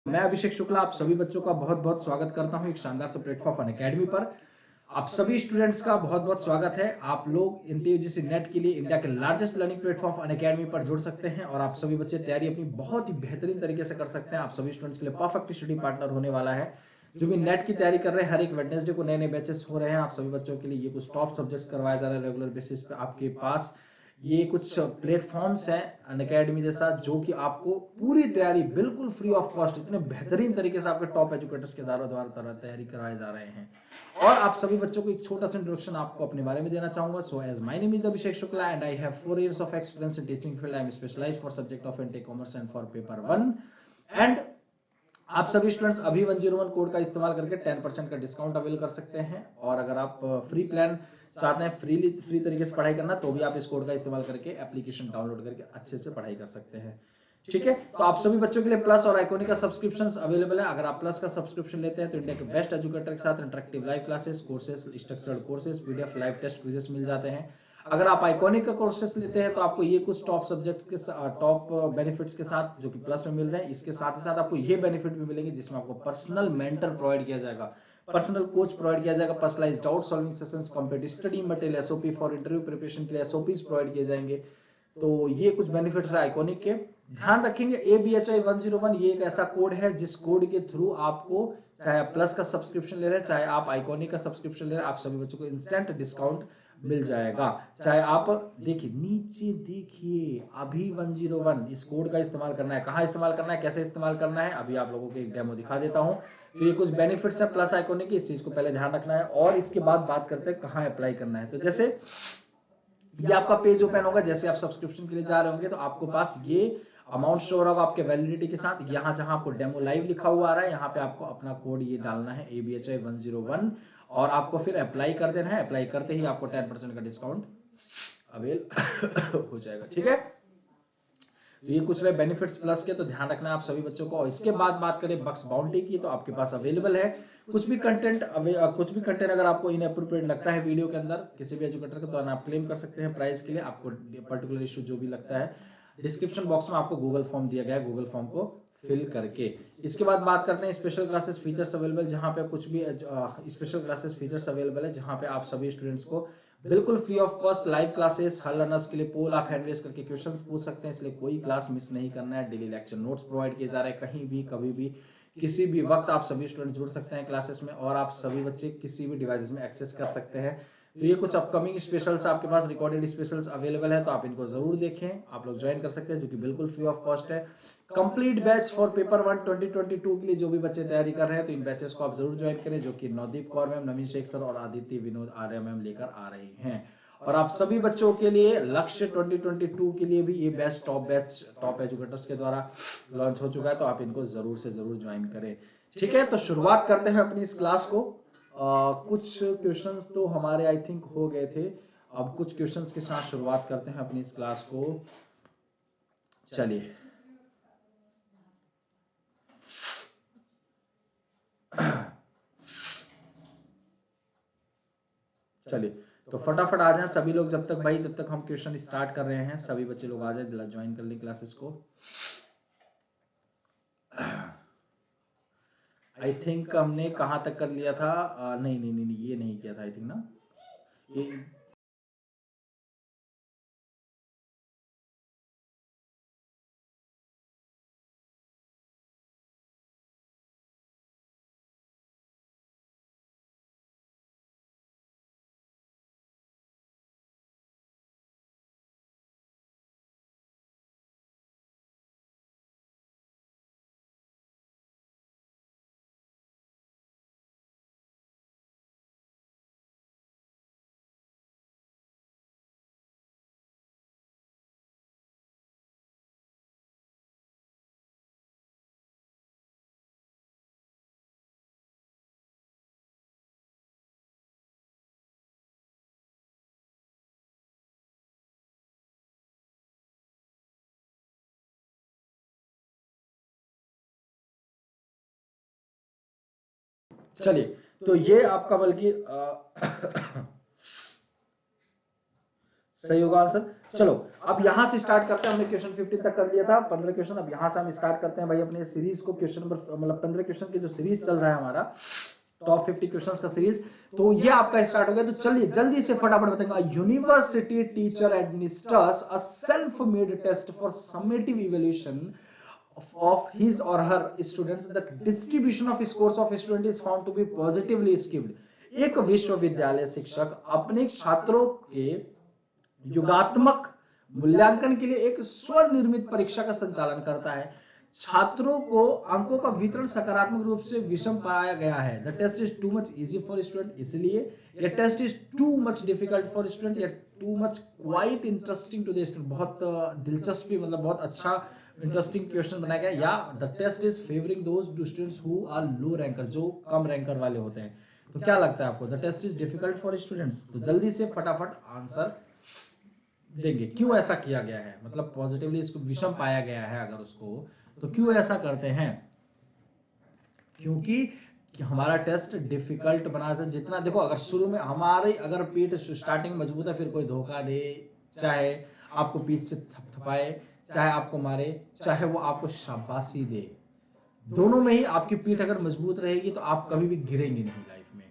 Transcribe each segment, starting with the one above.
मैं अभिषेक शुक्ला आप सभी बच्चों का बहुत बहुत स्वागत करता हूं एक शानदार से प्लेटफॉर्म अनअकैडमी पर। आप सभी स्टूडेंट्स का बहुत बहुत स्वागत है। आप लोग NTUGC नेट के लिए इंडिया के लार्जेस्ट लर्निंग प्लेटफॉर्म अनअकैडमी पर जुड़ सकते हैं और आप सभी बच्चे तैयारी अपनी बहुत ही बेहतरीन तरीके से कर सकते हैं। आप सभी स्टूडेंट्स के लिए परफेक्ट स्टडी पार्टनर होने वाला है। जो भी नेट की तैयारी कर रहे हैं, हर एक वेडनेसडे को नए नए बैचेस हो रहे हैं। आप सभी बच्चों के लिए ये कुछ टॉप सब्जेक्ट्स करवाया जा रहा है रेगुलर बेसिस पे आपके पास। ये कुछ प्लेटफॉर्म्स हैं अनअकैडमी जैसा, जो कि आपको पूरी तैयारी बिल्कुल फ्री ऑफ कॉस्ट इतने बेहतरीन तरीके से आपके टॉप एजुकेटर्स के द्वारा तैयारी कराए जा रहे हैं। और आप सभी बच्चों को एक छोटा सा इंट्रोडक्शन आपको अपने बारे में देना चाहूंगा। So as my name is Abhishek Shukla and I have 4 years of experience in teaching field. I am specialized for subject of Intake Commerce and for paper 1 and आप सभी स्टूडेंट्स अभी 101 कोड का इस्तेमाल करके 10% का डिस्काउंट अवेल कर सकते हैं। और अगर आप फ्री प्लान चाहते हैं, फ्री तरीके से पढ़ाई करना, तो भी आप इस कोड का इस्तेमाल करके एप्लीकेशन डाउनलोड करके अच्छे से पढ़ाई कर सकते हैं। ठीक है, तो आप सभी बच्चों के लिए प्लस और आइकॉनिक का सब्सक्रिप्शंस अवेलेबल है। अगर आप प्लस का सब्सक्रिप्शन लेते हैं तो इंडिया के बेस्ट एजुकेटर के साथ interactive live classes, courses, structured courses, PDF live test quizzes मिल जाते हैं। अगर आप आइकॉनिक का कोर्सेस लेते हैं तो आपको ये कुछ टॉप सब्जेक्ट के टॉप बेनिफिट्स के साथ जो कि प्लस में मिल रहे हैं, इसके साथ ही साथ आपको ये बेनिफिट भी मिलेंगे जिसमें आपको पर्सनल मेंटर प्रोवाइड किया जाएगा, पर्सनल कोच प्रोवाइड किया जाएगा, personalised doubt solving sessions, complete study material, SOP for interview preparation के लिए SOPs प्रोवाइड किए जाएंगे। तो ये कुछ बेनिफिट्स है आइकॉनिक के। ध्यान रखेंगे ABHI 101 ये एक ऐसा कोड है जिस कोड के थ्रू आपको, चाहे आप प्लस का सब्सक्रिप्शन ले रहे हैं, चाहे आप आइकॉनिक का सब्सक्रिप्शन ले रहे हैं, आप सभी बच्चों को इंस्टेंट डिस्काउंट मिल जाएगा। चाहे आप देखिए, नीचे देखिए, अभी 101 इस कोड का इस्तेमाल करना है। कहाँ इस्तेमाल करना है, कैसे इस्तेमाल करना है, अभी आप लोगों को एक डेमो दिखा देता हूँ। तो ये कुछ बेनिफिट्स है प्लस आइकॉनिक की, इस चीज को पहले ध्यान रखना है और इसके बाद बात करते हैं कहाँ अप्लाई करना है। तो जैसे ये आपका पेज ओपन होगा, जैसे आप सब्सक्रिप्शन के लिए जा रहे होंगे तो आपको पास ये अमाउंट शो होगा आपके वैलिडिटी के साथ। यहाँ जहां आपको डेमो लाइव लिखा हुआ आ रहा है, यहाँ पे आपको अपना कोड ये डालना है ABHI 101 और आपको फिर अप्लाई कर देना है। अप्लाई करते ही आपको 10% का डिस्काउंट अवेल हो जाएगा। ठीक है, तो ये कुछ रहे बेनिफिट्स प्लस के, तो ध्यान रखना है आप सभी बच्चों को। और इसके बाद बात करें बक्स बाउंड्री की, तो आपके पास अवेलेबल है कुछ भी कंटेंट अगर आपको इनएप्रोप्रिएट लगता है वीडियो के अंदर किसी भी एजुकेटर का, तो आप क्लेम कर सकते हैं प्राइस के लिए। आपको पर्टिकुलर इशू जो भी लगता है, डिस्क्रिप्शन बॉक्स में आपको गूगल फॉर्म दिया गया है, गूगल फॉर्म को फिल करके। इसके बाद बात करते हैं स्पेशल क्लासेस फीचर्स अवेलेबल, जहां पे कुछ भी स्पेशल क्लासेस फीचर्स अवेलेबल है, जहां पे आप सभी स्टूडेंट्स को बिल्कुल free of cost live classes, her learners के लिए पोल आप हैंड रेज करके क्वेश्चंस पूछ सकते हैं, इसलिए कोई क्लास मिस नहीं करना है। डेली लेक्चर नोट्स प्रोवाइड किए जा रहे हैं, कहीं भी कभी भी किसी भी वक्त आप सभी स्टूडेंट जुड़ सकते हैं क्लासेस में और आप सभी बच्चे किसी भी डिवाइस में एक्सेस कर सकते हैं। तो ये कुछ अपकमिंग स्पेशल्स आपके पास रिकॉर्डेड स्पेशल्स अवेलेबल है, तो आप इनको जरूर देखें, आप लोग ज्वाइन कर सकते हैं, जो कि बिल्कुल फ्री ऑफ कॉस्ट है। कंप्लीट बैच फॉर पेपर 1 2022 के लिए जो भी बच्चे तैयारी कर रहे हैं, तो इन बैचेस को आप जरूर ज्वाइन करें, जो कि नवदीप कौर मैम, नवीन शेख सर और आदित्य विनोद आर्य मैम लेकर आ रही हैं। और आप सभी बच्चों के लिए लक्ष्य 2022 के लिए भी ये बैच टॉप एजुकेटर्स के द्वारा लॉन्च हो चुका है, तो आप इनको जरूर से जरूर ज्वाइन करें। ठीक है, तो शुरुआत करते हैं अपनी इस क्लास को। कुछ क्वेश्चंस तो हमारे आई थिंक हो गए थे, अब कुछ क्वेश्चंस के साथ शुरुआत करते हैं अपनी इस क्लास को। चलिए चलिए, तो फटाफट आ जाएं सभी लोग, जब तक भाई, जब तक हम क्वेश्चन स्टार्ट कर रहे हैं, सभी बच्चे लोग आ जाए, ज्वाइन कर लें क्लासेस को। आई थिंक हमने कहाँ तक कर लिया था, नहीं नहीं नहीं ये नहीं किया था आई थिंक ना, ये चलिए, तो ये आपका बल्कि सही होगा आंसर। चलो अब यहां से स्टार्ट करते हैं। हमने क्वेश्चन 15 तक कर लिया था, 15 क्वेश्चन। अब यहां से हम स्टार्ट करते हैं भाई अपने सीरीज को। क्वेश्चन नंबर मतलब 15 क्वेश्चन की जो सीरीज चल रहा है हमारा टॉप 50 क्वेश्चंस का सीरीज, तो ये आपका स्टार्ट हो गया। तो चलिए जल्दी से फटाफट बताएंगे। University teacher administers a self made test for summative evaluation of his or her students. The distribution of scores of student is found to be positively skewed. एक विश्वविद्यालय शिक्षक अपने छात्रों के युगात्मक मूल्यांकन के लिए एक स्वनिर्मित परीक्षा का संचालन करता है। छात्रों को अंकों का वितरण सकारात्मक रूप से विषम पाया गया है। The test is too much easy for student, इसलिए ये test is too much difficult for student, या too much quite interesting to the student, बहुत दिलचस्पी मतलब बहुत अच्छा इंटरेस्टिंग क्वेश्चन बनाया गया। या the test is favoring those students who are low ranker, जो कम रैंकर वाले होते हैं। तो क्या लगता है आपको, the test is difficult for students? तो जल्दी से फटाफट आंसर देंगे। क्यों ऐसा किया गया है, मतलब पॉजिटिवली इसको विषम पाया गया है अगर उसको, तो क्यों ऐसा करते हैं? क्योंकि कि हमारा टेस्ट डिफिकल्ट बना से जितना, देखो अगर शुरू में हमारे अगर पीठ स्टार्टिंग मजबूत है, फिर कोई धोखा दे, चाहे आपको पीठ से थपथपाए, चाहे आपको मारे, चाहे वो आपको शाबाशी दे, दोनों में ही आपकी पीठ अगर मजबूत रहेगी तो आप कभी भी गिरेंगे नहीं लाइफ में।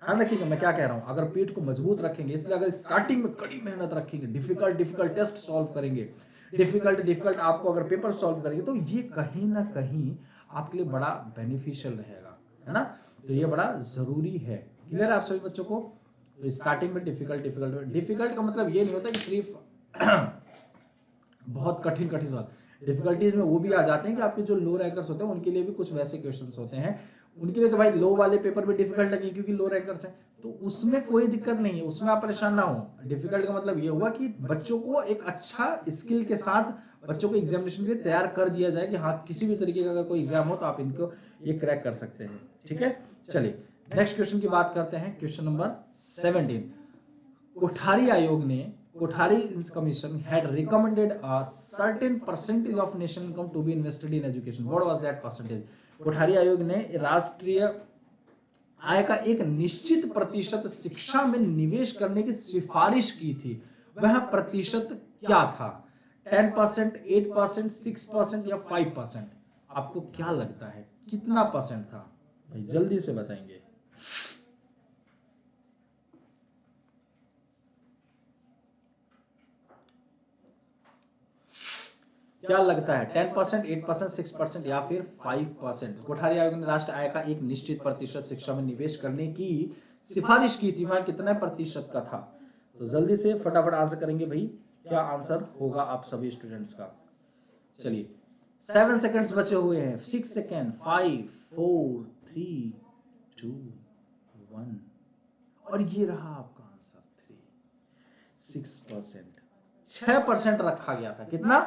ध्यान रखिएगा मैं क्या कह रहा हूं, अगर पीठ को मजबूत रखेंगे, इसलिए अगर स्टार्टिंग में कड़ी मेहनत रखेंगे, डिफिकल्ट टेस्ट सॉल्व करेंगे, डिफिकल्ट आपको अगर पेपर सॉल्व करेंगे, तो ये कहीं ना कहीं आपके लिए बड़ा बेनिफिशियल रहेगा, है ना। तो ये बड़ा जरूरी है। क्लियर है आप सभी बच्चों को? तो स्टार्टिंग में डिफिकल्ट का मतलब ये नहीं होता कि सिर्फ बहुत कठिन सवाल। डिफिकल्टीज में वो भी आ जाते हैं कि आपके जो लो रैंकर्स होते हैं उनके लिए भी कुछ वैसे क्वेश्चंस होते हैं। उनके लिए तो भाई लो वाले पेपर भी डिफिकल्ट लगे क्योंकि लो रैंकर्स हैं, तो उसमें कोई दिक्कत नहीं है, उसमें आप परेशान ना हो। डिफिकल्ट का मतलब ये हुआ कि बच्चों को एक अच्छा स्किल के साथ बच्चों को एग्जामिनेशन के लिए तैयार कर दिया जाए कि हाँ किसी भी तरीके का अगर कोई एग्जाम हो तो आप इनको ये क्रैक कर सकते हैं। ठीक है, चलिए नेक्स्ट क्वेश्चन की बात करते हैं। Question number 17। कोठारी आयोग ने Kothari Commission had recommended a certain percentage of national income to be invested in education. What was that percentage? Kothari आयोग ने राष्ट्रीय आय का एक निश्चित प्रतिशत शिक्षा में निवेश करने की सिफारिश की थी। वह प्रतिशत क्या था? 10%, 8%, 6% या 5%? आपको क्या लगता है कितना परसेंट था? भाई जल्दी से बताएंगे। क्या लगता है 10%, 8%, 6% या फिर 5%? कोठारी आयोग ने राष्ट्र आय का एक निश्चित प्रतिशत शिक्षा में निवेश करने की सिफारिश की थी, वहां कितने प्रतिशत का था? तो जल्दी से फटाफट आंसर करेंगे भाई, क्या आंसर होगा आप सभी स्टूडेंट्स का? चलिए 7 सेकंड्स बचे हुए हैं। 6 सेकंड, 5, 4, 3, 2, 1 और ये रहा आपका आंसर 6%। 6% रखा गया था। कितना?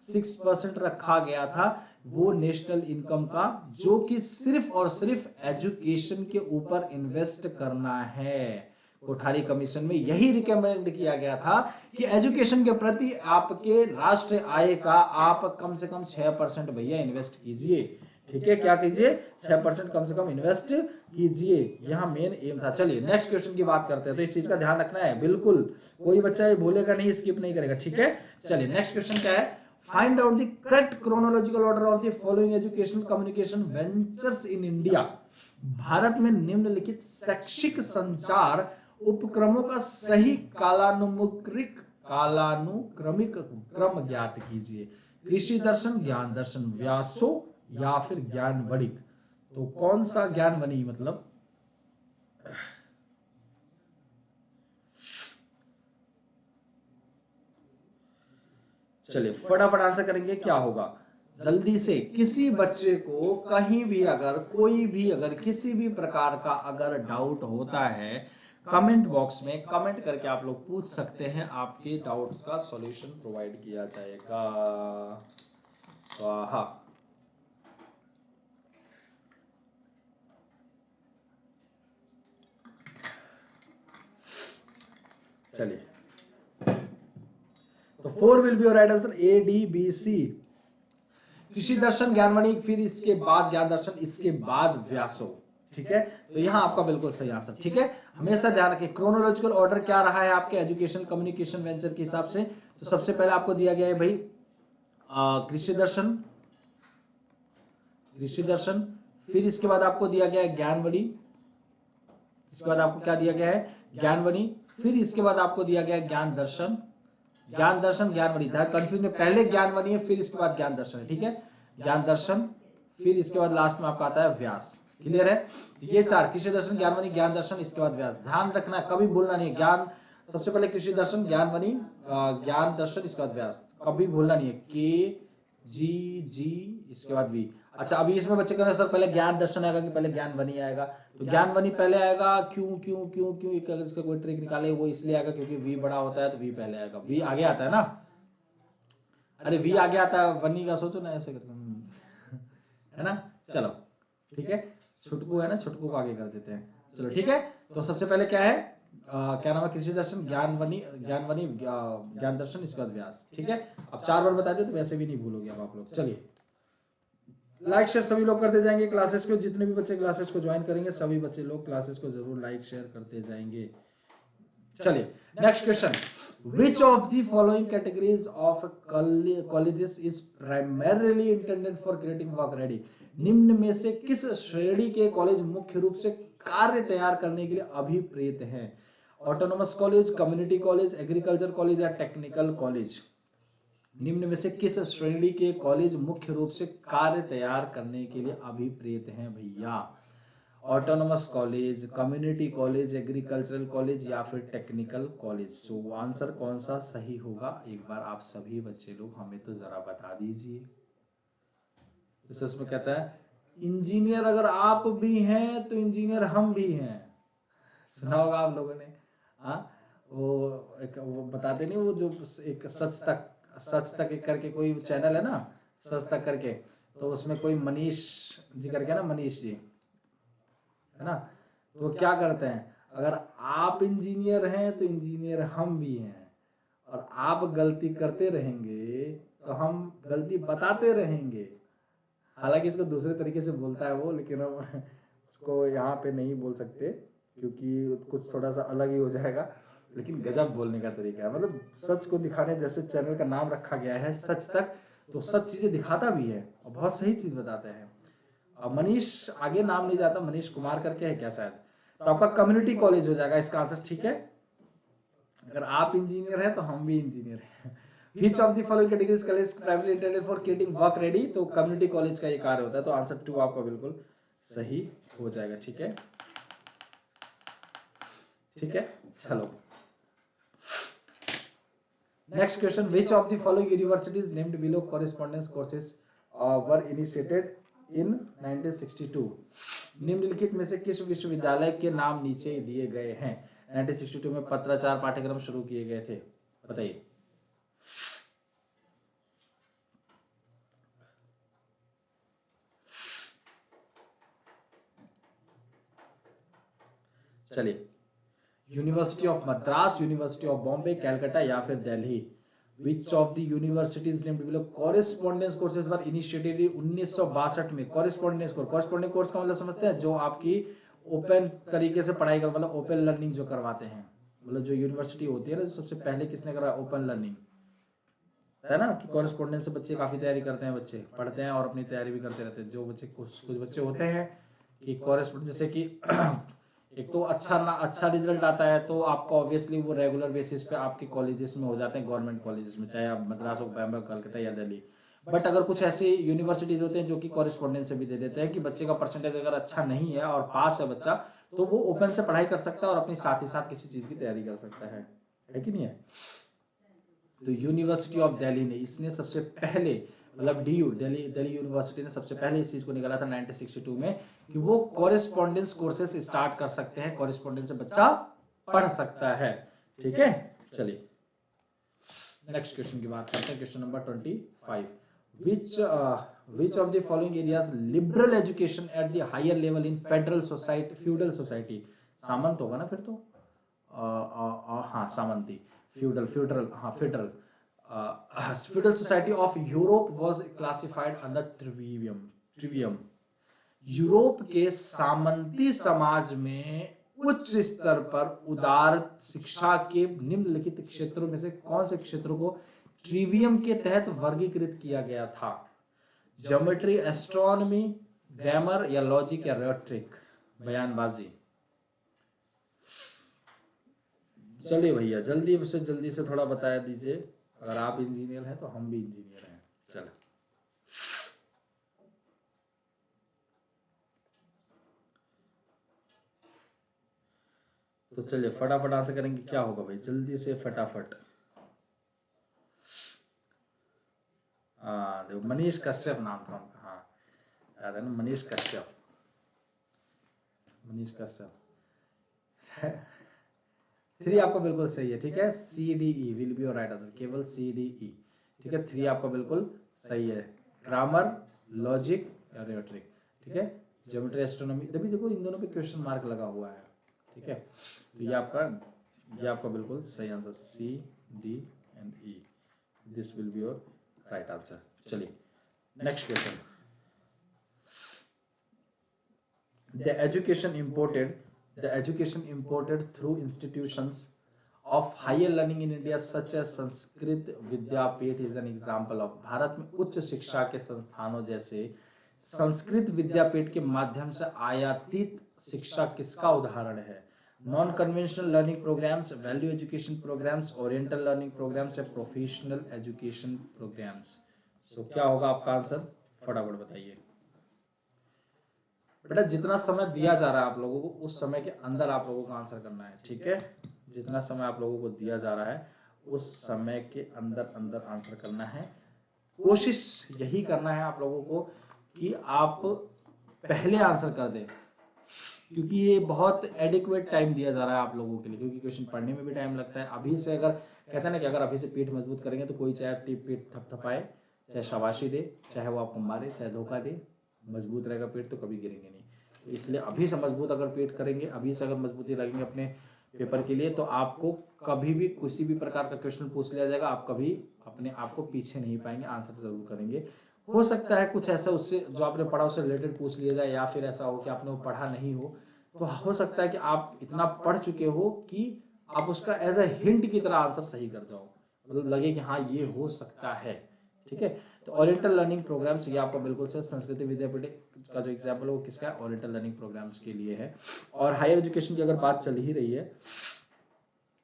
6% रखा गया था वो नेशनल इनकम का, जो कि सिर्फ और सिर्फ एजुकेशन के ऊपर इन्वेस्ट करना है। कोठारी कमीशन में यही रिकमेंड किया गया था कि एजुकेशन के प्रति आपके राष्ट्रीय आय का आप कम से कम 6% भैया इन्वेस्ट कीजिए। ठीक है, क्या कीजिए? 6% कम से कम इन्वेस्ट कीजिए, यह मेन एम था। चलिए नेक्स्ट क्वेश्चन की बात करते हैं, तो इस चीज का ध्यान रखना है, बिल्कुल कोई बच्चा ये भूलेगा नहीं, स्किप नहीं करेगा। ठीक है, चलिए नेक्स्ट क्वेश्चन क्या है? Find out the correct chronological order of the following education communication ventures in India. Bharat में निम्नलिखित शैक्षिक संचार उपक्रमों का सही कालानुक्रमिक क्रम ज्ञात कीजिए। कृषि दर्शन, ज्ञान दर्शन, व्यासो या फिर ज्ञानवणिक। तो कौन सा ज्ञानवणी मतलब? चलिए फटाफट आंसर करेंगे, क्या होगा जल्दी से। किसी बच्चे को कहीं भी अगर कोई भी अगर किसी भी प्रकार का अगर डाउट होता है, कमेंट बॉक्स में कमेंट करके आप लोग पूछ सकते हैं, आपके डाउट्स का सॉल्यूशन प्रोवाइड किया जाएगा। स्वाहा। चलिए तो 4 will be your right answer, A D B C. Krishi Darshan, ज्ञानवणी, फिर इसके बाद ज्ञान दर्शन, इसके बाद व्यासो। ठीक है, तो यहाँ आपका बिल्कुल सही आंसर। ठीक है, हमेशा ध्यान रखें क्रोनोलॉजिकल ऑर्डर क्या रहा है आपके एजुकेशन कम्युनिकेशन वेंचर के हिसाब से। तो सबसे पहले आपको दिया गया है भाई कृषि दर्शन, ऋषि दर्शन, फिर इसके बाद आपको दिया गया है ज्ञानवनी, इसके बाद आपको क्या दिया गया है ज्ञानवनी, फिर इसके बाद आपको दिया गया है ज्ञान दर्शन, ज्ञान दर्शन ज्ञानवनी, कंफ्यूज में पहले ज्ञानवनी है फिर इसके बाद ज्ञान दर्शन है। ठीक है, ज्ञान दर्शन, फिर इसके बाद लास्ट में आपका आता है व्यास। क्लियर है, तो ये चार कृषि दर्शन ज्ञानवनी ज्ञान दर्शन इसके बाद व्यास, ध्यान रखना कभी भूलना नहीं है। ज्ञान सबसे पहले कृषि दर्शन ज्ञानवनी ज्ञान दर्शन इसके बाद व्यास, कभी भूलना नहीं है। के जी इसके बाद वी। अच्छा अभी इसमें बच्चे कह रहे हैं सर पहले ज्ञान दर्शन आएगा कि पहले ज्ञानवनी आएगा, तो ज्ञानवनी पहले आएगा। क्यों क्यों क्यों क्यों अगर इसका कोई ट्रिक निकाले वो इसलिए आएगा क्योंकि वी बड़ा होता है तो वी पहले आएगा, वी आगे आता है ना, अरे वी आगे आता है वनी का सोचो ना ऐसे करके है ना। चलो ठीक है, छुटकू है ना, छुटकू को आगे कर देते हैं। चलो ठीक है, तो सबसे पहले क्या है क्या नाम है कृषि दर्शन ज्ञानवनी ज्ञानवनी ज्ञान दर्शन इसके बाद व्यास। ठीक है, अब 4 बार बता दिए तो वैसे भी नहीं भूलोगे अब आप लोग। चलिए लाइक शेयर सभी लोग करते जाएंगे क्लासेस को, जितने भी बच्चे क्लासेस को ज्वाइन करेंगे सभी बच्चे लोग क्लासेस को जरूर लाइक शेयर करते जाएंगे। चलिए next question, which of the following categories of colleges is primarily intended for creating work ready? निम्न में से किस श्रेणी के कॉलेज मुख्य रूप से कार्य तैयार करने के लिए अभिप्रेत हैं? Autonomous college, community college, agriculture college या टेक्निकल कॉलेज? निम्न में से किस श्रेणी के कॉलेज मुख्य रूप से कार्य तैयार करने के लिए अभिप्रेत हैं भैया? Autonomous college, community college, agricultural college या फिर टेक्निकल कॉलेज? सो आंसर कौन सा सही होगा एक बार आप सभी बच्चे लोग हमें तो जरा बता दीजिए। जैसे उसमें कहता है इंजीनियर अगर आप भी हैं तो इंजीनियर हम भी हैं, सुना होगा आप लोगों ने। हाँ वो बताते नहीं, वो जो एक सच तक एक करके कोई चैनल है ना, सच तक करके, तो उसमें कोई मनीष जी करके ना, मनीष जी है ना, तो वो क्या करते हैं अगर आप इंजीनियर हैं तो इंजीनियर हम भी हैं, और आप गलती करते रहेंगे तो हम गलती बताते रहेंगे। हालांकि इसको दूसरे तरीके से बोलता है वो, लेकिन हम उसको यहाँ पे नहीं बोल सकते क्योंकि कुछ थोड़ा सा अलग ही हो जाएगा, लेकिन गजब बोलने का तरीका है। मतलब सच को दिखाने, जैसे चैनल का नाम रखा गया है सच तक, तो सच चीजें दिखाता भी है और बहुत सही चीज बताते हैं। मनीष आगे नाम नहीं जाता, मनीष कुमार करके है क्या शायद, तो आपका कम्युनिटी कॉलेज हो जाएगा इसका आंसर। ठीक है, अगर आप इंजीनियर हैं तो हम भी इंजीनियर हैं। Which of the following categories college primarily intended for creating work ready? तो कम्युनिटी कॉलेज का ये कार्य होता है, तो आंसर 2 आपका बिल्कुल सही हो जाएगा। ठीक है, ठीक है, चलो next question, which of the following universities named below correspondence courses were initiated in 1962? निम्नलिखित में से किस विश्वविद्यालय के नाम नीचे दिए गए हैं? 1962 में पत्राचार पाठ्यक्रम शुरू किए गए थे, बताइए। चलिए, university of Madras, university of Bombay, Calcutta या फिर Delhi? Which of the universities named below correspondence courses were initiated in 1962 में? correspondence course का मतलब समझते हैं, जो आपकी ओपन तरीके से पढ़ाई कर, मतलब ओपन लर्निंग जो करवाते हैं, मतलब जो यूनिवर्सिटी होती है ना, सबसे पहले किसने करा ओपन लर्निंग, है ना, कि कॉरेस्पॉन्डेंस से बच्चे काफी तैयारी करते हैं, बच्चे पढ़ते हैं और अपनी तैयारी भी करते रहते हैं। जो बच्चे कुछ बच्चे होते हैं कि कॉरेस्पॉन्डेंस, जैसे कि एक तो अच्छा रिजल्ट आता है तो आपको ऑब्वियसली वो रेगुलर बेसिस पे आपके कॉलेजेस में हो जाते हैं, गवर्नमेंट कॉलेजेस में, चाहे आप मद्रास हो, बॉम्बे, कलकत्ता या दिल्ली। बट अगर कुछ ऐसे यूनिवर्सिटीज होते हैं जो कि कॉरेस्पॉन्डेंस से भी दे देते हैं कि बच्चे का परसेंटेज अगर अच्छा नहीं है और पास है बच्चा, तो वो ओपन से पढ़ाई कर सकता है और अपनी साथ ही साथ किसी चीज की तैयारी कर सकता है कि नहीं है। तो यूनिवर्सिटी ऑफ दिल्ली ने इसने सबसे पहले, मतलब दिल्ली यूनिवर्सिटी ने सबसे पहले इस चीज को निकाला था 1962 में कि वो कॉरेस्पॉन्डेंस कोर्सेस स्टार्ट कर सकते हैं, कॉरेस्पॉन्डेंस से बच्चा पढ़ सकता है। ठीक है, चलिए नेक्स्ट क्वेश्चन की बात करते हैं, question number 25, which of the following areas liberal education at the higher level in feudal society? सामंत होगा ना फिर तो, हाँ सामंती, feudal हाँ federal feudal society of Europe was classified under trivium. Europe के सामंती समाज में उच्च स्तर पर उदार शिक्षा के निम्नलिखित क्षेत्रों में से कौन से क्षेत्रों को ट्रिवियम के तहत वर्गीकृत किया गया था? ज्योमेट्री, एस्ट्रोनॉमी, ग्रामर या लॉजिक या रेटरिक, बयानबाजी। चलिए भैया जल्दी से थोड़ा बताया दीजिए। अगर आप इंजीनियर हैं तो हम भी इंजीनियर हैं। चलो तो चलिए फटाफट आंसर करेंगे। क्या होगा भाई, जल्दी से फटाफट। हाँ देखो, मनीष कश्यप नाम था उनका। हाँ याद है ना, मनीष कश्यप। मनीष कश्यप 3 आपका बिल्कुल सही है। ठीक है, CDE will be your right answer, केवल CDE। ठीक है, 3 आपका बिल्कुल सही है। ग्रामर, लॉजिक और रेटरिक। ठीक है, ज्योमेट्री, एस्ट्रोनॉमी, तभी देखो इन दोनों पे क्वेश्चन मार्क लगा हुआ है। ठीक है, तो ये आपका बिल्कुल सही answer, C, D and E, this will be your right answer. चलिए next question. The education imported through institutions of higher learning in India such as Sanskrit Vidyapeeth is an example of। Bharat में उच्च शिक्षा के संस्थानों जैसे संस्कृत विद्यापीठ के माध्यम से आयातित शिक्षा किसका उदाहरण है? Non conventional learning programs, value education programs, oriental learning programs या प्रोफेशनल एजुकेशन प्रोग्राम्स। सो क्या होगा आपका आंसर, फटाफट बताइए। बेटा जितना समय दिया जा रहा है आप लोगों को, उस समय के अंदर आप लोगों को आंसर करना है। ठीक है, जितना समय आप लोगों को दिया जा रहा है उस समय के अंदर अंदर आंसर करना है। कोशिश यही करना है आप लोगों को कि आप पहले आंसर कर दें, क्योंकि ये बहुत एडिक्वेट टाइम दिया जा रहा है आप लोगों के लिए, क्योंकि क्वेश्चन पढ़ने में भी टाइम लगता है। अभी से अगर कहते हैं ना कि अगर अभी से पीठ मजबूत करेंगे तो कोई चाहे पीठ थपथपाए, चाहे शाबाशी दे, चाहे वो आपको मारे, चाहे धोखा दे, मजबूत रहेगा पेट तो कभी गिरेंगे नहीं। तो इसलिए अभी से मजबूत अगर पेट करेंगे, अभी से अगर मजबूती लगेंगे अपने पेपर के लिए, तो आपको कभी भी किसी भी प्रकार का क्वेश्चन पूछ लिया जाएगा, आप कभी अपने आप को पीछे नहीं पाएंगे, आंसर जरूर करेंगे। हो सकता है कुछ ऐसा उससे जो आपने पढ़ा उससे रिलेटेड पूछ लिया जाए, या फिर ऐसा हो कि आपने वो पढ़ा नहीं हो, तो हो सकता है कि आप इतना पढ़ चुके हो कि आप उसका एज ए हिंट की तरह आंसर सही कर जाओ, मतलब लगे कि हाँ ये हो सकता है। ठीक है, तो ओरिएंटल लर्निंग प्रोग्राम्स ये आपको बिल्कुल से संस्कृत विद्यापीठ का जो एग्जाम्पल है वो किसका है, ओरिएंटल लर्निंग प्रोग्राम्स के लिए है। और हायर एजुकेशन की अगर बात चल ही रही है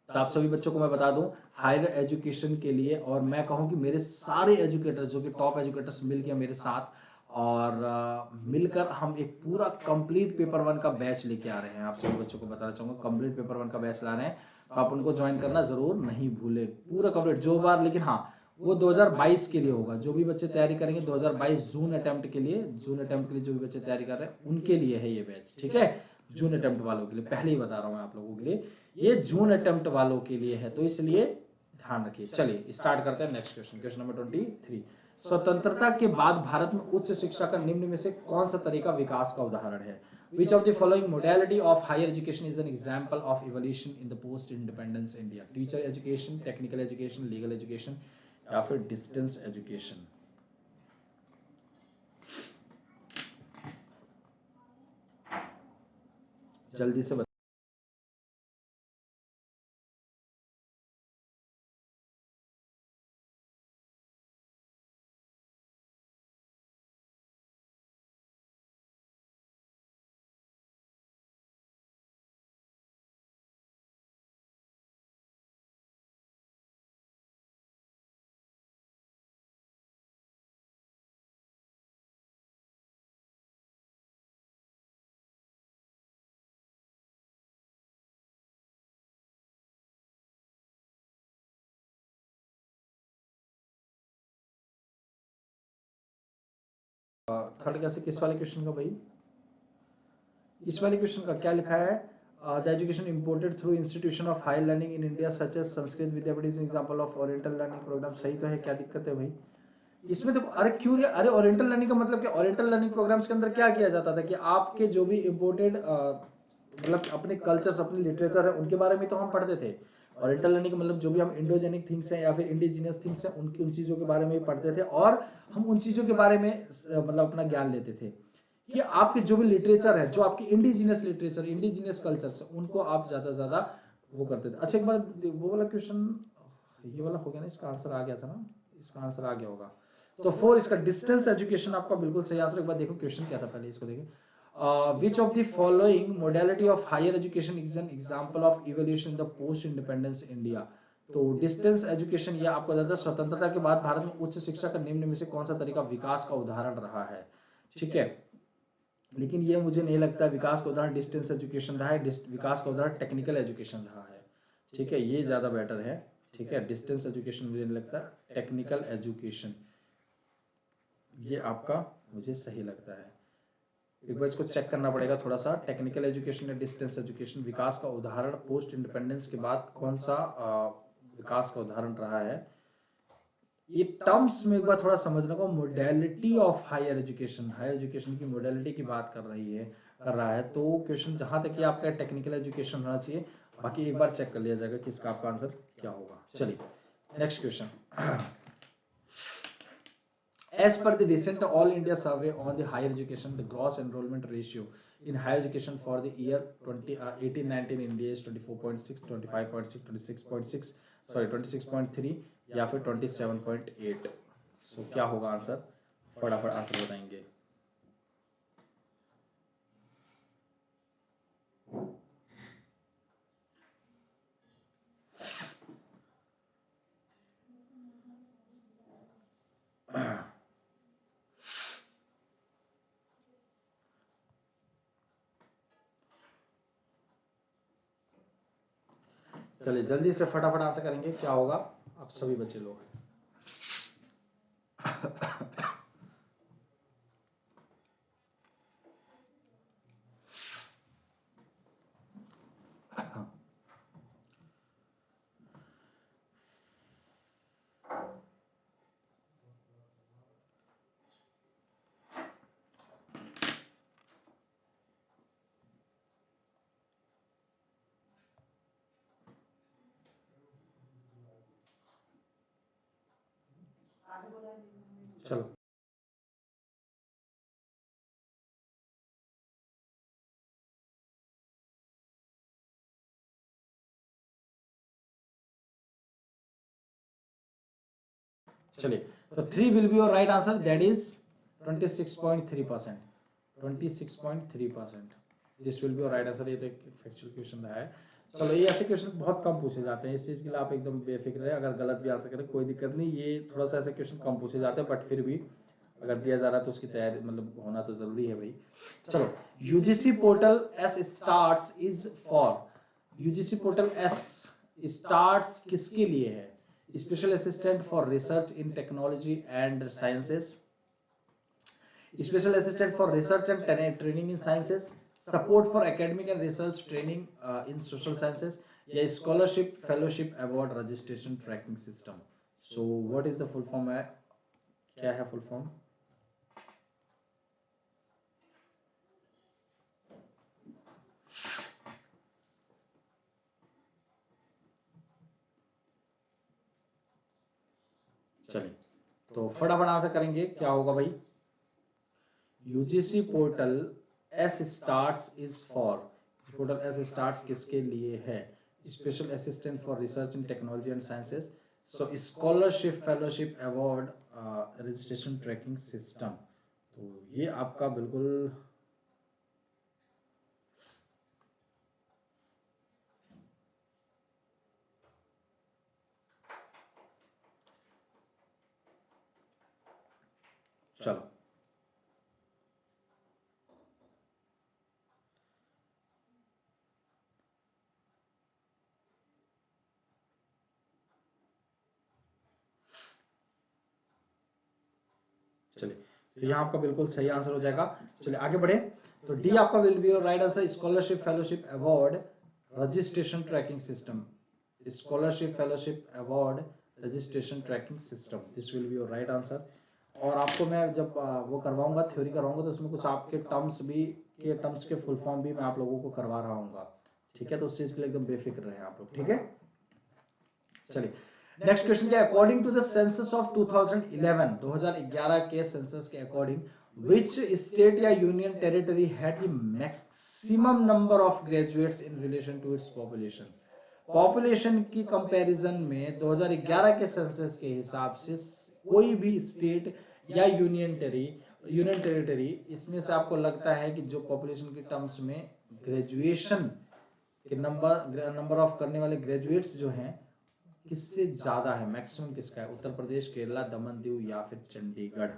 तो आप सभी बच्चों को मैं बता दूं, हायर एजुकेशन के लिए, और मैं कहूं कि मेरे सारे एजुकेटर्स जो कि टॉप एजुकेटर्स मिल गए मेरे साथ, और मिलकर हम एक पूरा कंप्लीट पेपर 1 का बैच लेके आ रहे हैं। आप सभी बच्चों को बताना चाहूंगा, कंप्लीट पेपर 1 का बैच ला रहे हैं, तो आप उनको ज्वाइन करना जरूर नहीं भूले, पूरा कंप्लीट जो बार। लेकिन हाँ, वो 2022 के लिए होगा। जो भी बच्चे तैयारी करेंगे 2022 जून अटेम्प्ट के लिए, जो भी बच्चे तैयारी कर रहे हैं उनके लिए है ये बैच। ठीक है, जून अटेम्प्ट वालों के लिए, पहले ही बता रहा हूं मैं आप लोगों के लिए, ये जून अटेम्प्ट वालों के लिए है, तो इसलिए ध्यान रखिए। चलिए स्टार्ट करते हैं नेक्स्ट क्वेश्चन, क्वेश्चन नंबर 23। स्वतंत्रता के बाद भारत में उच्च शिक्षा का निम्न में से कौन सा तरीका विकास का उदाहरण है? Which of the following modality of higher education is an example of evolution in the post independence India? Teacher education, technical education, legal education या फिर डिस्टेंस एजुकेशन। जल्दी से थर्ड कैसे, किस वाले क्वेश्चन का भाई, इस वाले क्वेश्चन का क्या लिखा है? The education imported through institution of higher learning in India such as Sanskrit Vidyapeeth is example of oriental learning program. सही तो है, क्या दिक्कत है भाई इसमें? तो अरे क्यों, अरे ओरिएंटल लर्निंग का मतलब क्या? ओरिएंटल लर्निंग प्रोग्राम्स के अंदर क्या किया जाता था कि आपके जो भी इंपोर्टेड मतलब अपने कल्चर्स, अपने लिटरेचर है, उनके बारे में तो हम पढ़ते थे। ओरिएंटल लर्निंग का मतलब जो भी हम इंडोजेनिक थिंग्स हैं या फिर इंडिजिनियस थिंग्स हैं, उनकी उन चीज़ों के बारे में पढ़ते थे, और हम उन चीज़ों के बारे में मतलब अपना ज्ञान लेते थे। कि आपके जो भी लिटरेचर है, जो आपकी इंडिजिनियस लिटरेचर, इंडिजिनियस कल्चर्स, उनको आप ज्यादा से ज्यादा वो करते थे। अच्छा एक बार वो वाला क्वेश्चन, ये वाला हो गया ना, इसका आंसर आ गया था ना, इसका आंसर आ गया होगा। तो 4 इसका डिस्टेंस एजुकेशन आपका बिल्कुल सही आंसर। एक बार देखो क्वेश्चन क्या था, पहले इसको देखो। Which of the following modality of higher education is an example of evolution in the post independence India. तो डिस्टेंस एजुकेशन, ये आपको ज्यादा स्वतंत्रता के बाद भारत में उच्च शिक्षा का निम्न में से कौन सा तरीका विकास का उदाहरण रहा है। ठीक है, लेकिन ये मुझे नहीं लगता विकास का उदाहरण डिस्टेंस एजुकेशन रहा है, विकास का उदाहरण टेक्निकल एजुकेशन रहा है। ठीक है, ये ज्यादा बेटर है। ठीक है, डिस्टेंस एजुकेशन मुझे नहीं लगता, टेक्निकल एजुकेशन ये आपका मुझे सही लगता है। एक बार इसको चेक करना पड़ेगा थोड़ा सा, टेक्निकल एजुकेशन या डिस्टेंस एजुकेशन, विकास का उदाहरण पोस्ट इंडिपेंडेंस के बाद कौन सा विकास का उदाहरण रहा है। ये टर्म्स में एक बार थोड़ा समझने को, modality of higher education, higher education की मोडेलिटी की बात कर रहा है, तो क्वेश्चन जहां तक कि आपका टेक्निकल एजुकेशन होना चाहिए, बाकी एक बार चेक कर लिया जाएगा कि इसका आपका आंसर क्या होगा। चलिए next question. As per the recent All India survey on the higher education, the gross enrollment ratio in higher education for the year 2018-19 in India is 24.6, 25.6, 26.6, sorry 26.3 या फिर 27.8। सो क्या होगा आंसर, फटाफट आंसर बताएंगे। चलिए जल्दी से फटाफट आंसर करेंगे, क्या होगा आप सभी बच्चे लोग। चलो चलिए, तो 3 will be your right answer, that is 26.3%, 26.3%, this will be your right answer. ये तो एक फैक्चुअल क्वेश्चन रहा है। चलो ये ऐसे क्वेश्चन बहुत कम पूछे जाते हैं, इस चीज के लिए आप एकदम बेफिक्र रहे, अगर गलत भी आंसर करें कोई दिक्कत नहीं, ये थोड़ा सा ऐसे क्वेश्चन कम पूछे जाते हैं, बट फिर भी अगर दिया जा रहा है तो उसकी तैयारी मतलब होना तो जरूरी है भाई। चलो, UGC portal S starts is for, UGC portal S starts किसके लिए है। Special assistant for research in technology and sciences, special assistant for research and training in sciences, support for academic and research training in social sciences, या scholarship fellowship award registration tracking system. So what is the full form है, क्या है full form. चलिए तो फटाफट answer करेंगे, क्या होगा भाई। UGC portal S starts is for, portal S starts किसके लिए है, special assistant for research in technology and sciences, so scholarship fellowship award registration tracking system. तो ये आपका बिल्कुल चलो चलिए, तो यहाँ आपका बिल्कुल सही आंसर हो जाएगा। चलिए आगे बढ़े, तो डी आपका will be your right answer, scholarship fellowship award registration tracking system, scholarship fellowship award registration tracking system, this will be your right answer. और आपको मैं जब वो करवाऊंगा, थ्योरी करवाऊंगा, तो उसमें कुछ आपके टर्म्स के फुल फॉर्म भी मैं आप लोगों को करवा रहा हूँ। ठीक है, तो उस चीज के लिए एकदम बेफिक्र रहे आप लोग। ठीक है, चलिए नेक्स्ट क्वेश्चन क्या है, according to the census of 2011 के सेंसस के अकॉर्डिंग विच स्टेट या union territory had the maximum number of graduates in relation to its population. Population की कंपैरिजन में 2011 के सेंसस के हिसाब से कोई भी स्टेट या यूनियन टेरिटरी इसमें से आपको लगता है कि जो पॉपुलेशन के टर्म्स में ग्रेजुएशन के नंबर ऑफ करने वाले ग्रेजुएट्स जो हैं किससे ज्यादा है, मैक्सिमम किसका है? उत्तर प्रदेश, केरला, दमन दीव या फिर चंडीगढ़।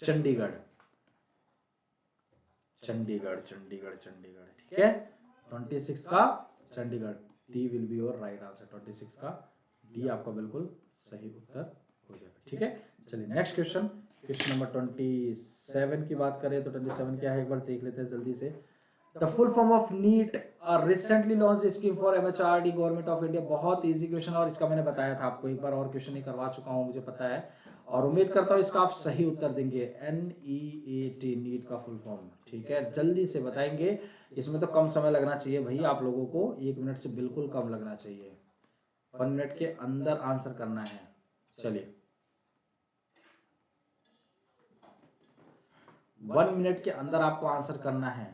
चंडीगढ़, चंडीगढ़, चंडीगढ़, चंडीगढ़, ठीक है। 26 का Chandigarh, D will be your right answer. 26 का डी आपका बिल्कुल सही उत्तर हो जाएगा, ठीक है। चलिए नेक्स्ट क्वेश्चन, क्वेश्चन नंबर 27 की बात करें तो 27 क्या है एक बार देख लेते हैं जल्दी से। The full form of NEET recently launch scheme for MHRD government of India. बहुत इजी क्वेश्चन और इसका मैंने बताया था आपको एक बार और क्वेश्चन ही करवा चुका हूं, मुझे पता है और उम्मीद करता हूं इसका आप सही उत्तर देंगे। NEAT नीट का फुल फॉर्म, ठीक है, जल्दी से बताएंगे। इसमें तो कम समय लगना चाहिए भाई, आप लोगों को 1 मिनट से बिल्कुल कम लगना चाहिए, 1 मिनट के अंदर आंसर करना है। चलिए 1 मिनट के अंदर आपको आंसर करना है।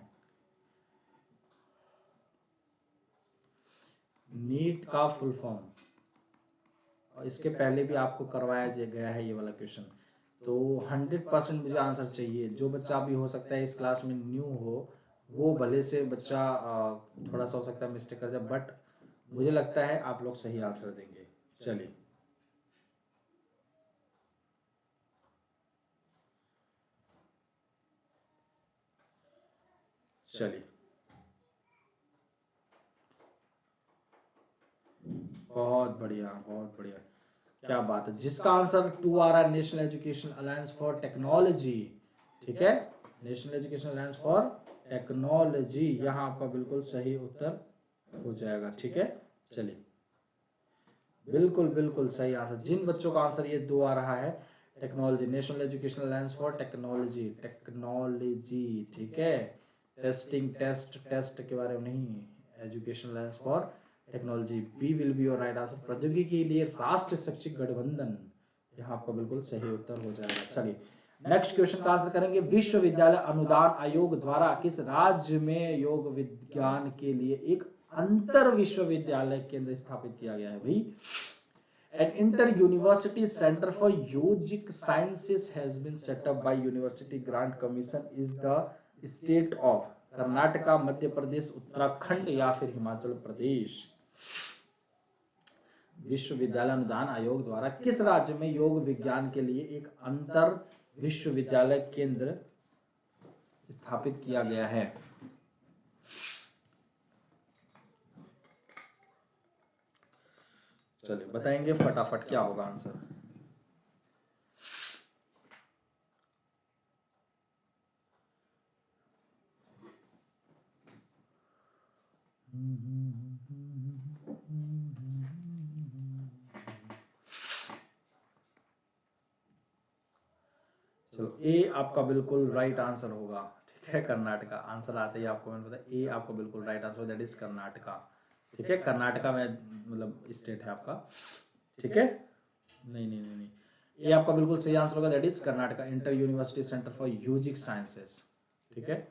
नीट का फुल फॉर्म, और इसके पहले भी आपको करवाया गया है ये वाला क्वेश्चन, तो 100% मुझे आंसर चाहिए। जो बच्चा भी हो सकता है इस क्लास में न्यू हो, वो भले से बच्चा थोड़ा सा हो सकता है मिस्टेक कर जाए, बट मुझे लगता है आप लोग सही आंसर देंगे। चलिए चलिए, बहुत बढ़िया, बहुत बढ़िया, क्या बात है। जिसका आंसर 2 आ रहा है, national education alliance for technology, ठीक है, national education alliance for technology, यहाँ आपका बिल्कुल सही उत्तर हो जाएगा, ठीक है। चलिए बिल्कुल बिल्कुल सही आंसर। जिन बच्चों का आंसर ये 2 आ रहा है, technology, national education alliance for technology, technology, ठीक है, टेस्टिंग, टेस्ट के बारे में नहीं, education alliance for technology, B will be your right answer. प्रौद्योगिकी के लिए राष्ट्रीय शैक्षिक गठबंधन, यहाँ आपका बिल्कुल सही उत्तर हो जाएगा। चलिए नेक्स्ट क्वेश्चन का आंसर करेंगे। विश्वविद्यालय अनुदान आयोग द्वारा किस राज्य में योग विज्ञान के लिए एक अंतर विश्वविद्यालय केंद्र स्थापित किया गया है भाई? An inter-university center for yogic sciences has been set up by University Grant Commission is the state of Karnataka, Madhya Pradesh, Uttarakhand या फिर हिमाचल प्रदेश। विश्वविद्यालय अनुदान आयोग द्वारा किस राज्य में योग विज्ञान के लिए एक अंतर विश्वविद्यालय केंद्र स्थापित किया गया है? चलिए बताएंगे फटाफट क्या होगा आंसर। चलो ए आपका बिल्कुल राइट आंसर होगा, ठीक है, कर्नाटका। आंसर आते ही आपको मैंने बताया ए आपका बिल्कुल right answer, that is Karnataka, ठीक है। कर्नाटका में मतलब स्टेट है आपका, ठीक है। नहीं नहीं नहीं नहीं, ये आपका बिल्कुल सही आंसर होगा, that is Karnataka, inter university centre for yogic sciences, ठीक है,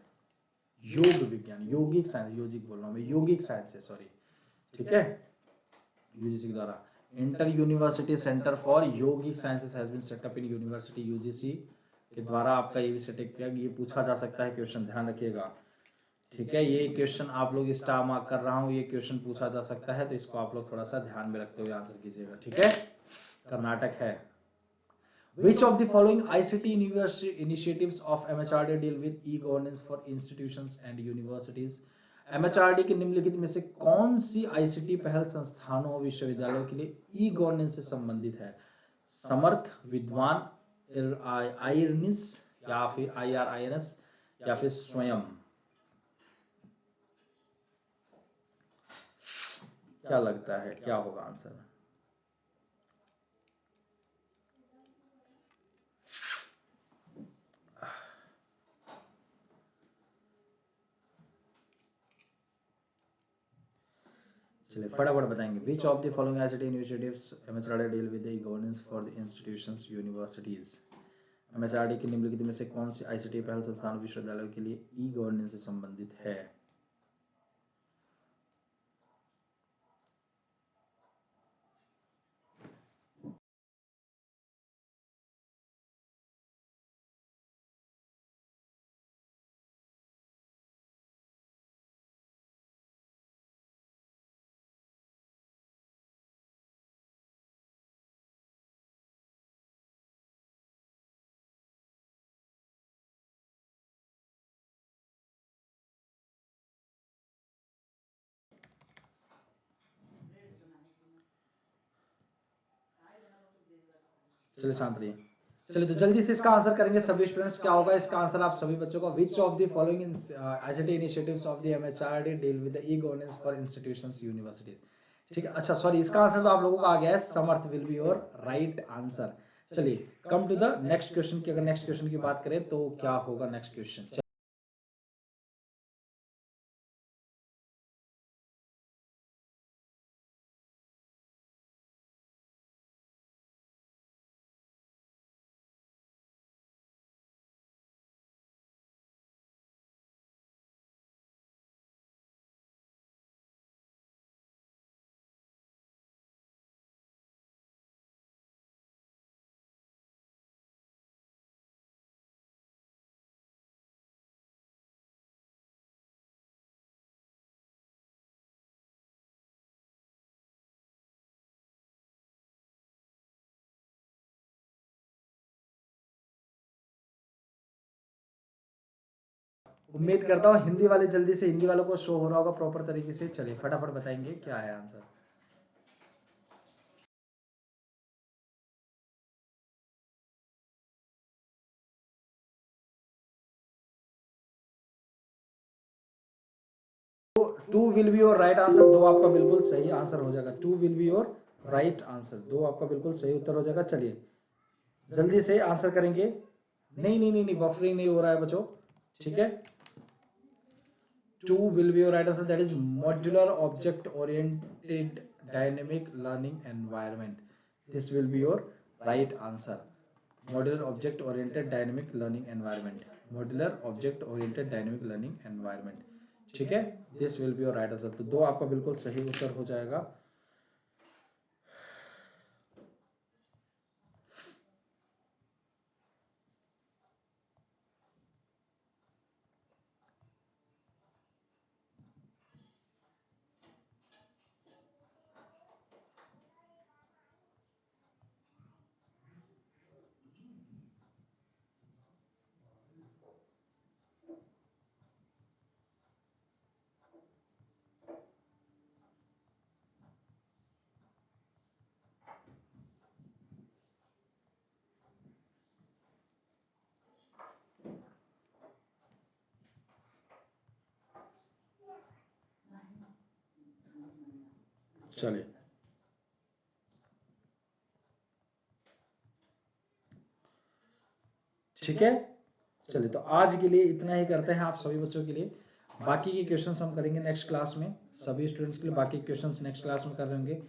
योग विज्ञान, योगिक साइंस, योगिक बोल रहा हूं मैं, योगिक साइंसेस, सॉरी, ठीक है, यूजीसी के द्वारा inter university centre for yogic sciences has been set up in university, UGC के द्वारा आपका ये भी सेटअप किया। ये पूछा जा सकता है क्वेश्चन, ध्यान रखिएगा, ठीक है। ये क्वेश्चन आप लोग स्टार मार्क कर रहा हूं, ये क्वेश्चन पूछा जा सकता है, तो इसको आप लोग थोड़ा सा ध्यान में रखते हुए आंसर कीजिएगा, ठीक है। कर्नाटक है। Which of the following ICT initiatives of MHRD deal with e-governance for institutions and universities? MHRD के निम्नलिखित में से कौन सी ICT पहल संस्थानों विश्वविद्यालयों के लिए ई गवर्नेंस से संबंधित है? समर्थ, विद्वान, आयरनिस या फिर IRINS या फिर स्वयं? क्या लगता है क्या होगा आंसर? चलिए फटाफट बताएंगे। विच of the following ICT initiatives MHRD deal with the governance for the institutions universities. MHRD की निम्नलिखित में से कौन सी आईसीटी पहल संस्थान विश्वविद्यालयों के लिए ई गवर्नेंस से संबंधित है? चलिए शांत रहिए। चलिए तो जल्दी से इसका आंसर करेंगे सभी स्टूडेंट्स। क्या होगा इसका आंसर आप सभी बच्चों का? विच of the following ICT initiatives of the MHRD deal with the e governance for institutions universities. ठीक है, अच्छा सॉरी, इसका आंसर तो आप लोगों का आ गया है। Samarth will be your right answer. चलिए come to the next question की। अगर नेक्स्ट क्वेश्चन की बात करें तो क्या होगा नेक्स्ट क्वेश्चन? उम्मीद करता हूँ हिंदी वाले जल्दी से, हिंदी वालों को शो हो रहा होगा प्रॉपर तरीके से। चलिए फटाफट बताएंगे क्या है answer. Two will be your right answer. दो आपका बिल्कुल सही आंसर हो जाएगा। Two will be your right answer. दो आपका बिल्कुल सही उत्तर हो जाएगा। चलिए जल्दी से आंसर करेंगे। नहीं नहीं नहीं नहीं, बफरिंग नहीं हो रहा है बच्चों, ठीक है। Two will be your right answer, that is modular object oriented dynamic learning environment. This will be your right answer. Modular object oriented dynamic learning environment. Modular object oriented dynamic learning environment, ठीक है। This will be your right answer. तो दो आपका बिल्कुल सही उत्तर हो जाएगा। चलिए ठीक है। चलिए तो आज के लिए इतना ही करते हैं आप सभी बच्चों के लिए। बाकी के क्वेश्चंस हम करेंगे नेक्स्ट क्लास में। सभी स्टूडेंट्स के लिए बाकी क्वेश्चंस नेक्स्ट क्लास में करेंगे।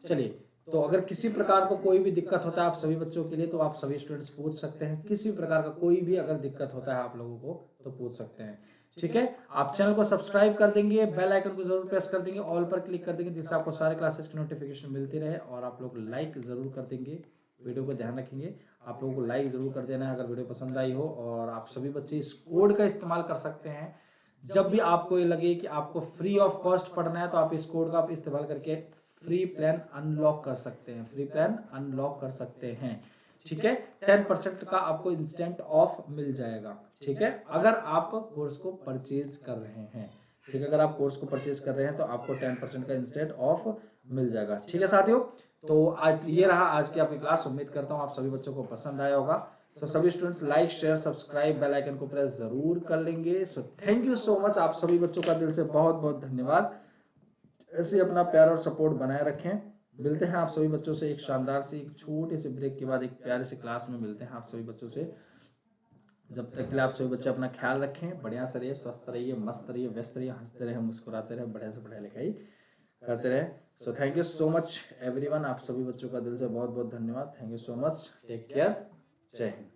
चलिए तो अगर किसी प्रकार को कोई भी दिक्कत होता है आप सभी बच्चों के लिए तो आप सभी स्टूडेंट्स पूछ सकते हैं। किसी प्रकार का कोई भी अगर दिक्कत होता है आप लोगों को तो पूछ सकते हैं, ठीक है। आप चैनल को सब्सक्राइब कर देंगे, बेल आइकन को जरूर प्रेस कर देंगे, ऑल पर क्लिक कर देंगे जिससे आपको सारे क्लासेस की नोटिफिकेशन मिलती रहे। और आप लोग लाइक जरूर कर देंगे, वीडियो को ध्यान रखेंगे। आप लोगों को लाइक जरूर कर देना है अगर वीडियो पसंद आई हो। और आप सभी बच्चे इस कोड का इस्तेमाल कर सकते हैं। जब भी आपको ये लगे कि आपको फ्री ऑफ कॉस्ट पढ़ना है तो आप इस कोड का आप इस्तेमाल करके फ्री प्लान अनलॉक कर सकते हैं। फ्री प्लान अनलॉक कर सकते हैं, ठीक है। 10% का आपको इंस्टेंट ऑफ मिल जाएगा, ठीक है, अगर आप कोर्स को परचेज कर रहे हैं। ठीक है, अगर आप कोर्स को परचेज कर रहे हैं तो आपको 10% का इंस्टेंट ऑफ मिल जाएगा, ठीक है साथियों। तो आज ये रहा आज की आपकी क्लास। उम्मीद करता हूँ आप सभी बच्चों को पसंद आया होगा। सो सभी students like share subscribe bell icon को प्रेस जरूर कर लेंगे। So thank you so much. आप सभी बच्चों का दिल से बहुत बहुत धन्यवाद। ऐसे अपना प्यार और सपोर्ट बनाए रखें। मिलते हैं आप सभी बच्चों से एक शानदार सी एक छोटी सी ब्रेक के बाद एक प्यारे से क्लास में मिलते हैं आप सभी बच्चों से। जब तक के लिए आप सभी बच्चे अपना ख्याल रखें, बढ़िया से रहिए, स्वस्थ रहिए, मस्त रहिए, व्यस्त रहिए, हंसते रहे, मुस्कुराते रहे, बढ़िया से पढ़ाई लिखाई करते रहे। So thank you so much everyone, आप सभी बच्चों का दिल से बहुत बहुत धन्यवाद। Thank you so much, take care, Jai Hind.